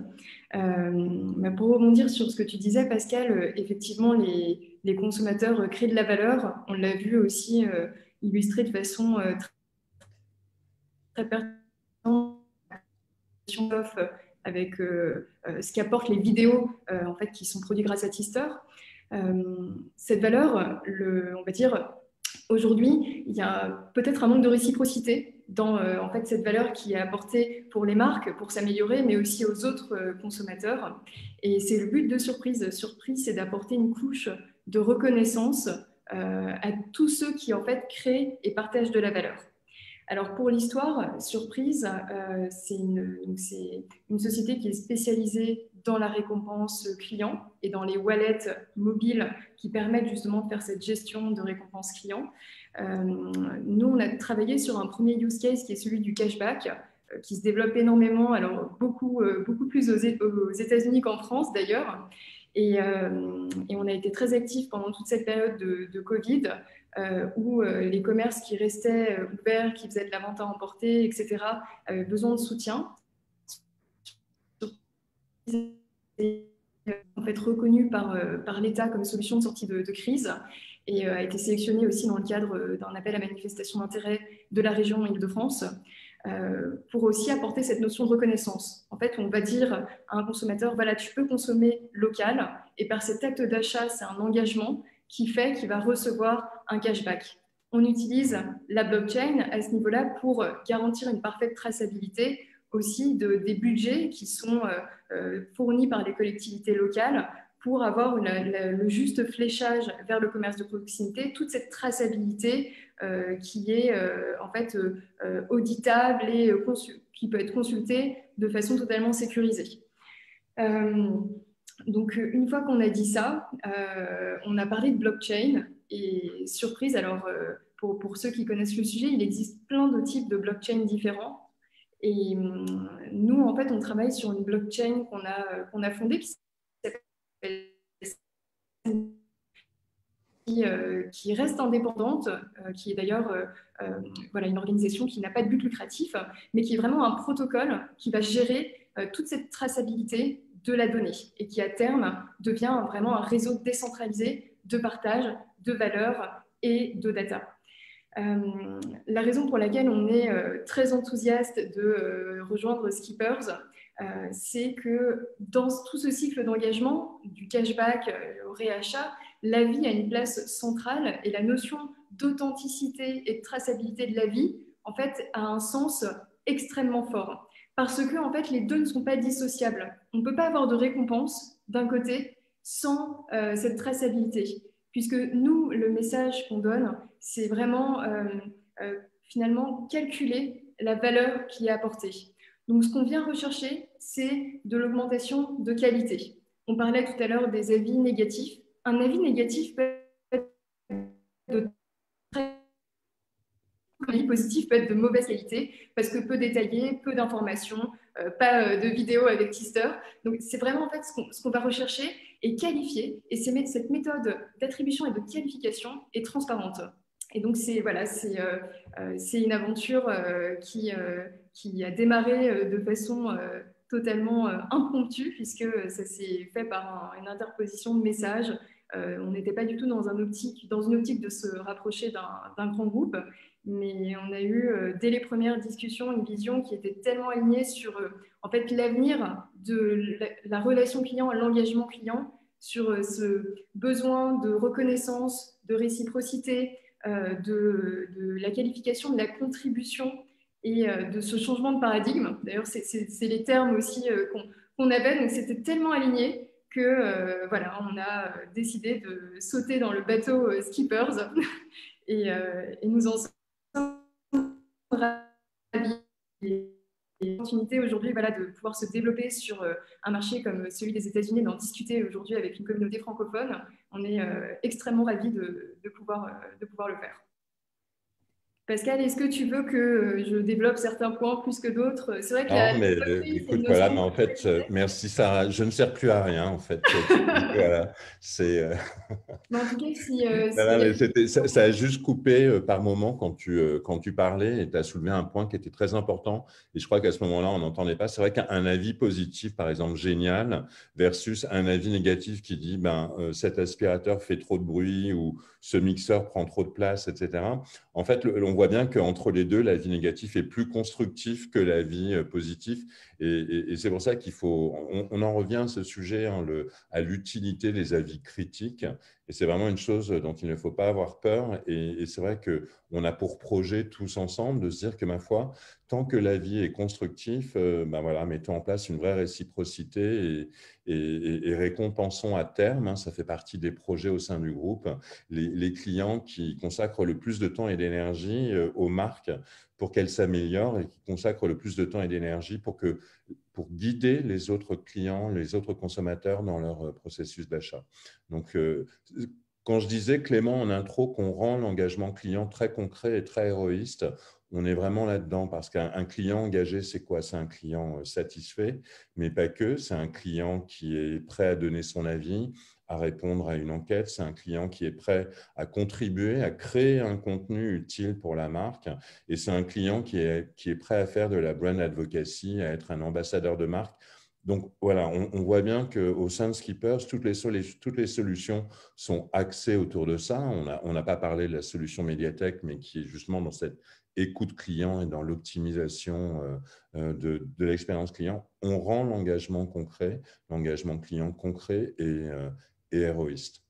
Bah, pour rebondir sur ce que tu disais, Pascal, effectivement, les consommateurs créent de la valeur. On l'a vu aussi illustré de façon très pertinente avec ce qu'apportent les vidéos en fait, qui sont produites grâce à Tister. Cette valeur, on va dire, aujourd'hui, il y a peut-être un manque de réciprocité dans en fait, cette valeur qui est apportée pour les marques, pour s'améliorer, mais aussi aux autres consommateurs. Et c'est le but de Surprise. Surprise, c'est d'apporter une couche de reconnaissance à tous ceux qui en fait créent et partagent de la valeur. Alors pour l'histoire, Surprise, c'est une société qui est spécialisée dans la récompense client et dans les wallets mobiles qui permettent justement de faire cette gestion de récompense client. Nous, on a travaillé sur un premier use case qui est celui du cashback, qui se développe énormément, alors beaucoup plus aux États-Unis qu'en France d'ailleurs. Et on a été très actifs pendant toute cette période de Covid où les commerces qui restaient ouverts, qui faisaient de la vente à emporter, etc., avaient besoin de soutien. En fait reconnu par l'État comme solution de sortie de crise et a été sélectionné aussi dans le cadre d'un appel à manifestation d'intérêt de la région Île-de-France pour aussi apporter cette notion de reconnaissance. En fait, on va dire à un consommateur, voilà, tu peux consommer local et par cet acte d'achat, c'est un engagement qui fait qu'il va recevoir un cashback. On utilise la blockchain à ce niveau-là pour garantir une parfaite traçabilité aussi des budgets qui sont fournis par les collectivités locales pour avoir le juste fléchage vers le commerce de proximité, toute cette traçabilité qui est en fait auditable et qui peut être consultée de façon totalement sécurisée. Donc, une fois qu'on a dit ça, on a parlé de blockchain et surprise, alors pour ceux qui connaissent le sujet, il existe plein de types de blockchain différents. Et nous, en fait, on travaille sur une blockchain qu'on a fondée qui s'appelle qui reste indépendante, qui est d'ailleurs voilà, une organisation qui n'a pas de but lucratif, mais qui est vraiment un protocole qui va gérer toute cette traçabilité de la donnée et qui, à terme, devient vraiment un réseau décentralisé de partage de valeurs et de data. La raison pour laquelle on est très enthousiaste de rejoindre Skippers, c'est que dans tout ce cycle d'engagement, du cashback au réachat, l'avis a une place centrale et la notion d'authenticité et de traçabilité de l'avis, en fait, a un sens extrêmement fort. Parce que, en fait, les deux ne sont pas dissociables. On ne peut pas avoir de récompense d'un côté sans cette traçabilité. Puisque nous, le message qu'on donne, c'est vraiment finalement calculer la valeur qui est apportée. Donc, ce qu'on vient rechercher, c'est de l'augmentation de qualité. On parlait tout à l'heure des avis négatifs. Un avis négatif peut être de très avis positif peut être de mauvaise qualité parce que peu détaillé, peu d'informations, pas de vidéos avec Tister. Donc, c'est vraiment en fait ce qu'on va rechercher et qualifier. Et cette méthode d'attribution et de qualification est transparente. Et donc, c'est une aventure qui a démarré de façon totalement impromptue puisque ça s'est fait par une interposition de messages. On n'était pas du tout dans une optique de se rapprocher d'un grand groupe, mais on a eu, dès les premières discussions, une vision qui était tellement alignée sur en fait, l'avenir de la relation client, l'engagement client, sur ce besoin de reconnaissance, de réciprocité, de la qualification, de la contribution et de ce changement de paradigme. D'ailleurs, c'est les termes aussi qu'on avait, donc c'était tellement aligné que voilà, on a décidé de sauter dans le bateau Skippers et nous en sommes ravis. Et l'opportunité aujourd'hui voilà, de pouvoir se développer sur un marché comme celui des États-Unis, d'en discuter aujourd'hui avec une communauté francophone, on est extrêmement ravis de pouvoir le faire. Pascal, est-ce que tu veux que je développe certains points plus que d'autres? C'est vrai que non, mais écoute, voilà, mais en fait, merci Sarah, je ne sers plus à rien, en fait. Voilà, c'est… Mais en tout cas, ça a juste coupé par moment quand tu parlais et tu as soulevé un point qui était très important. Et je crois qu'à ce moment-là, on n'entendait pas. C'est vrai qu'un avis positif, par exemple, génial, versus un avis négatif qui dit cet aspirateur fait trop de bruit ou ce mixeur prend trop de place, etc. En fait, on voit bien qu'entre les deux, l'avis négatif est plus constructif que l'avis positif. Et c'est pour ça qu'il faut… On en revient à ce sujet, hein, à l'utilité des avis critiques. Et c'est vraiment une chose dont il ne faut pas avoir peur. Et c'est vrai qu'on a pour projet tous ensemble de se dire que, ma foi, tant que l'avis est constructif, voilà, mettons en place une vraie réciprocité et récompensons à terme, hein, ça fait partie des projets au sein du groupe, les clients qui consacrent le plus de temps et d'énergie aux marques pour qu'elles s'améliorent et qui consacrent le plus de temps et d'énergie pour guider les autres clients, les autres consommateurs dans leur processus d'achat. Donc, quand je disais, Clément, en intro, qu'on rend l'engagement client très concret et très héroïste, on est vraiment là-dedans parce qu'un client engagé, c'est quoi? C'est un client satisfait, mais pas que. C'est un client qui est prêt à donner son avis, à répondre à une enquête, c'est un client qui est prêt à contribuer, à créer un contenu utile pour la marque, et c'est un client qui est prêt à faire de la brand advocacy, à être un ambassadeur de marque. Donc voilà, on voit bien qu'au sein de Skippers, toutes les solutions sont axées autour de ça. On n'a pas parlé de la solution médiathèque, mais qui est justement dans cette écoute client et dans l'optimisation de l'expérience client. On rend l'engagement client concret et héroïste.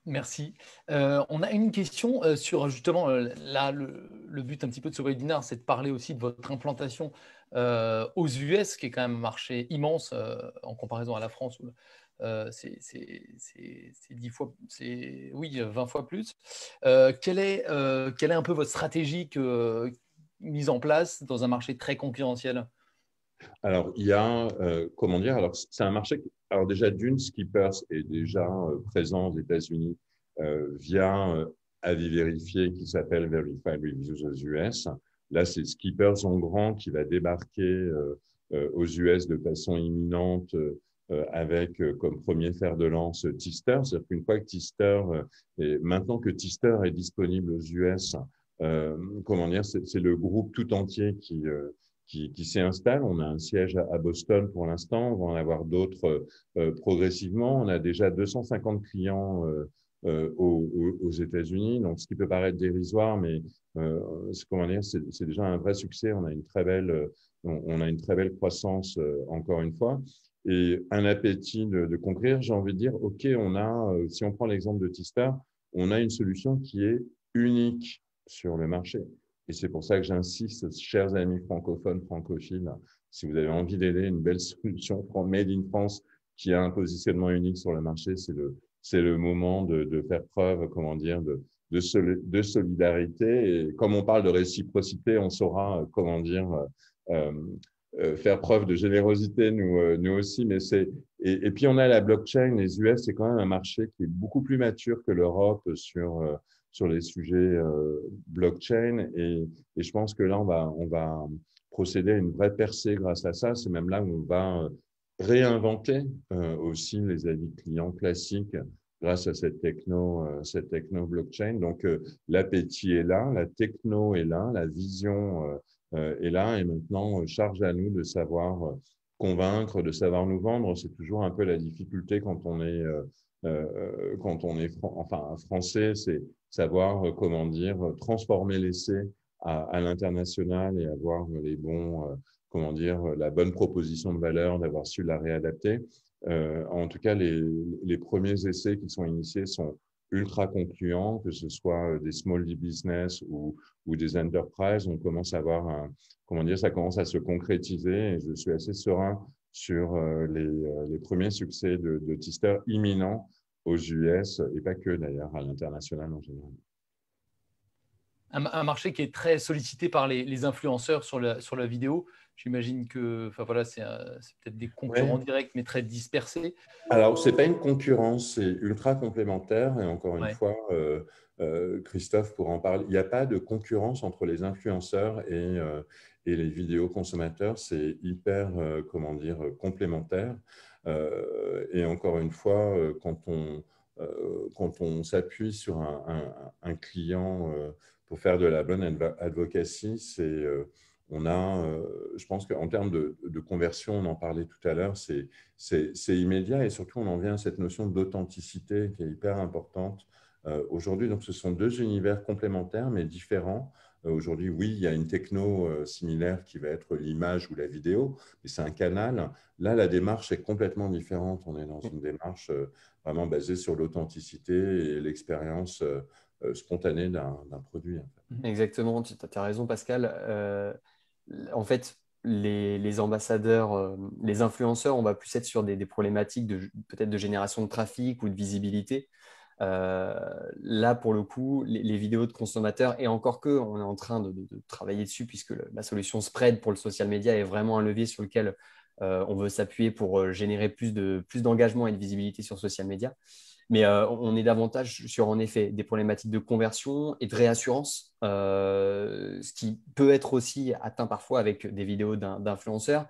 Merci. On a une question sur justement, là, le but un petit peu de ce webinaire, c'est de parler aussi de votre implantation aux US, qui est quand même un marché immense en comparaison à la France, où c'est 10 fois, oui, 20 fois plus. Quelle est un peu votre stratégie mise en place dans un marché très concurrentiel? Alors, il y a, comment dire, alors c'est un marché, alors déjà d'une, Skippers est déjà présent aux États-Unis via avis vérifié qui s'appelle Verified Reviews aux US. Là, c'est Skippers en grand qui va débarquer aux US de façon imminente avec comme premier fer de lance Tister. C'est-à-dire qu'une fois que Tister, maintenant que Tister est disponible aux US, comment dire, c'est le groupe tout entier qui s'y installe. On a un siège à Boston pour l'instant, on va en avoir d'autres progressivement. On a déjà 250 clients aux États-Unis, donc ce qui peut paraître dérisoire, mais comment dire, c'est déjà un vrai succès. On a une très belle croissance encore une fois. Et un appétit de conquérir, j'ai envie de dire, OK, si on prend l'exemple de Tister, on a une solution qui est unique sur le marché. Et c'est pour ça que j'insiste, chers amis francophones, francophiles, si vous avez envie d'aider une belle solution made in France qui a un positionnement unique sur le marché, c'est le moment de faire preuve, comment dire, de solidarité. Et comme on parle de réciprocité, on saura, comment dire, faire preuve de générosité, nous aussi. Et puis, on a la blockchain. Les US, c'est quand même un marché qui est beaucoup plus mature que l'Europe sur les sujets blockchain. Et je pense que là, on va procéder à une vraie percée grâce à ça. C'est même là où on va réinventer aussi les avis clients classiques grâce à cette techno blockchain. Donc, l'appétit est là, la techno est là, la vision est là. Et maintenant, charge à nous de savoir convaincre, de savoir nous vendre. C'est toujours un peu la difficulté quand on est français, c'est savoir, comment dire, transformer l'essai à l'international et avoir les bons, comment dire, la bonne proposition de valeur, d'avoir su la réadapter. En tout cas, les premiers essais qui sont initiés sont ultra concluants, que ce soit des small business ou des enterprises. On commence à avoir comment dire, ça commence à se concrétiser et je suis assez serein sur les premiers succès de Tister imminents aux US et pas que d'ailleurs, à l'international en général. Un marché qui est très sollicité par les influenceurs sur la vidéo. J'imagine que voilà, c'est peut-être des concurrents directs, mais très dispersés. Alors, ce n'est pas une concurrence, c'est ultra complémentaire. Et encore une fois, Christophe pourra en parler. Il n'y a pas de concurrence entre les influenceurs et les vidéos consommateurs. C'est hyper, comment dire, complémentaire. Et encore une fois, quand on s'appuie sur un client pour faire de la bonne advocacy, je pense qu'en termes de conversion, on en parlait tout à l'heure, c'est immédiat et surtout on en vient à cette notion d'authenticité qui est hyper importante aujourd'hui. Donc ce sont deux univers complémentaires mais différents. Aujourd'hui, oui, il y a une techno similaire qui va être l'image ou la vidéo, mais c'est un canal. Là, la démarche est complètement différente. On est dans une démarche vraiment basée sur l'authenticité et l'expérience spontanée d'un produit. En fait. Exactement, tu as raison, Pascal. En fait, les ambassadeurs, les influenceurs, on va plus être sur des problématiques peut-être de génération de trafic ou de visibilité. Là, pour le coup, les vidéos de consommateurs, et encore que, on est en train de travailler dessus puisque la solution Spread pour le social media est vraiment un levier sur lequel on veut s'appuyer pour générer plus d'engagement et de visibilité sur social media. Mais on est davantage sur, en effet, des problématiques de conversion et de réassurance, ce qui peut être aussi atteint parfois avec des vidéos d'influenceurs.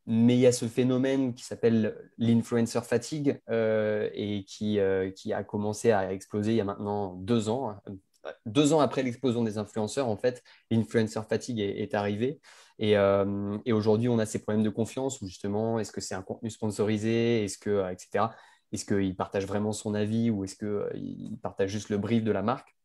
Mais il y a ce phénomène qui s'appelle l'influencer fatigue et qui a commencé à exploser il y a maintenant 2 ans. 2 ans après l'explosion des influenceurs, en fait, l'influencer fatigue est arrivé. Et aujourd'hui, on a ces problèmes de confiance où justement, est-ce que c'est un contenu sponsorisé, etc. Est-ce qu'il partage vraiment son avis ou est-ce qu'il partage juste le brief de la marque?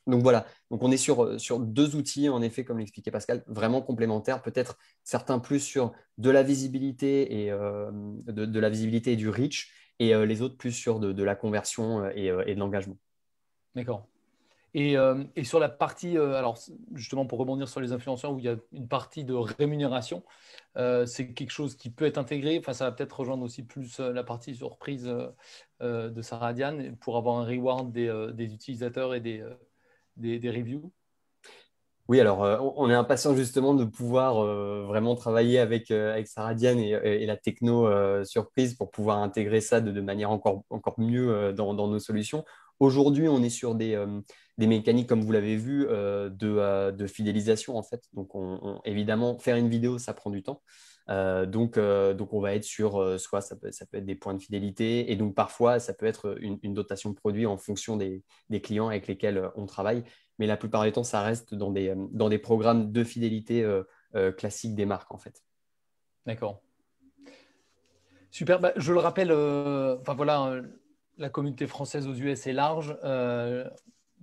Donc voilà, donc on est sur 2 outils, en effet, comme l'expliquait Pascal, vraiment complémentaires, peut-être certains plus sur de la visibilité de la visibilité et du reach, et les autres plus sur de la conversion et de l'engagement. D'accord. Et sur la partie, alors justement pour rebondir sur les influenceurs où il y a une partie de rémunération, c'est quelque chose qui peut être intégré. Enfin, ça va peut-être rejoindre aussi plus la partie surprise de Sarah Diane pour avoir un reward des utilisateurs et des reviews. Oui, alors on est impatient justement de pouvoir vraiment travailler avec Sarah Diane et la techno surprise pour pouvoir intégrer ça de manière encore mieux dans nos solutions. Aujourd'hui, on est sur des mécaniques, comme vous l'avez vu, de fidélisation en fait. Donc, évidemment, faire une vidéo, ça prend du temps. Donc, on va être sur soit ça peut être des points de fidélité et donc parfois, ça peut être une dotation de produits en fonction des clients avec lesquels on travaille. Mais la plupart du temps, ça reste dans des programmes de fidélité classiques des marques, en fait. D'accord. Super. Bah, je le rappelle, enfin voilà, la communauté française aux US est large.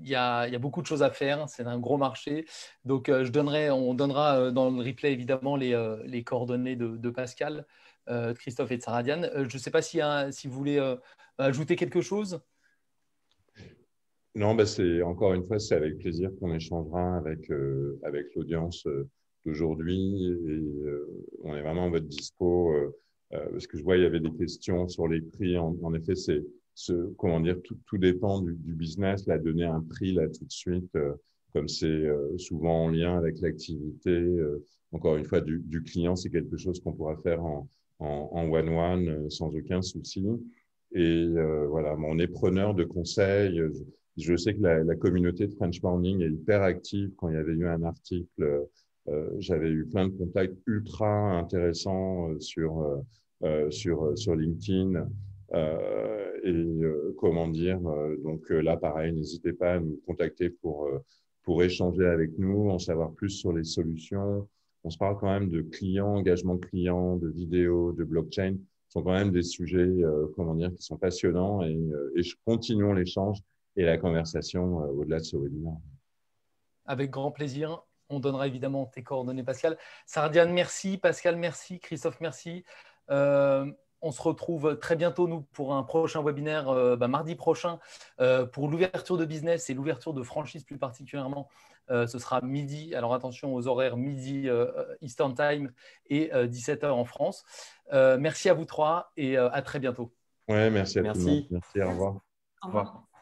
Il y a beaucoup de choses à faire. C'est un gros marché. Donc, on donnera dans le replay évidemment les coordonnées de Pascal, de Christophe et de Sarah Diane. Je ne sais pas si vous voulez ajouter quelque chose. Non, bah encore une fois, c'est avec plaisir qu'on échangera avec l'audience d'aujourd'hui. Et on est vraiment à votre dispo parce que je vois il y avait des questions sur les prix. En effet, comment dire, tout dépend du business. Là, donner un prix là tout de suite, comme c'est souvent en lien avec l'activité, encore une fois, du client, c'est quelque chose qu'on pourra faire en one-one sans aucun souci. Et voilà, on est preneur de conseils. Je sais que la communauté de French Morning est hyper active. Quand il y avait eu un article, j'avais eu plein de contacts ultra intéressants sur LinkedIn. Comment dire, donc là, pareil, n'hésitez pas à nous contacter pour échanger avec nous, en savoir plus sur les solutions. On se parle quand même de clients, engagement client, de vidéos, de blockchain. Ce sont quand même des sujets, comment dire, qui sont passionnants et continuons l'échange et la conversation au-delà de ce webinaire. Avec grand plaisir. On donnera évidemment tes coordonnées, Pascal. Sarah Diane, merci. Pascal, merci. Christophe, merci. On se retrouve très bientôt, nous, pour un prochain webinaire, mardi prochain, pour l'ouverture de business et l'ouverture de franchise plus particulièrement. Ce sera midi. Alors attention aux horaires midi Eastern Time et 17h en France. Merci à vous trois et à très bientôt. Ouais, merci à tout le monde. Merci. Merci, au revoir. Au revoir.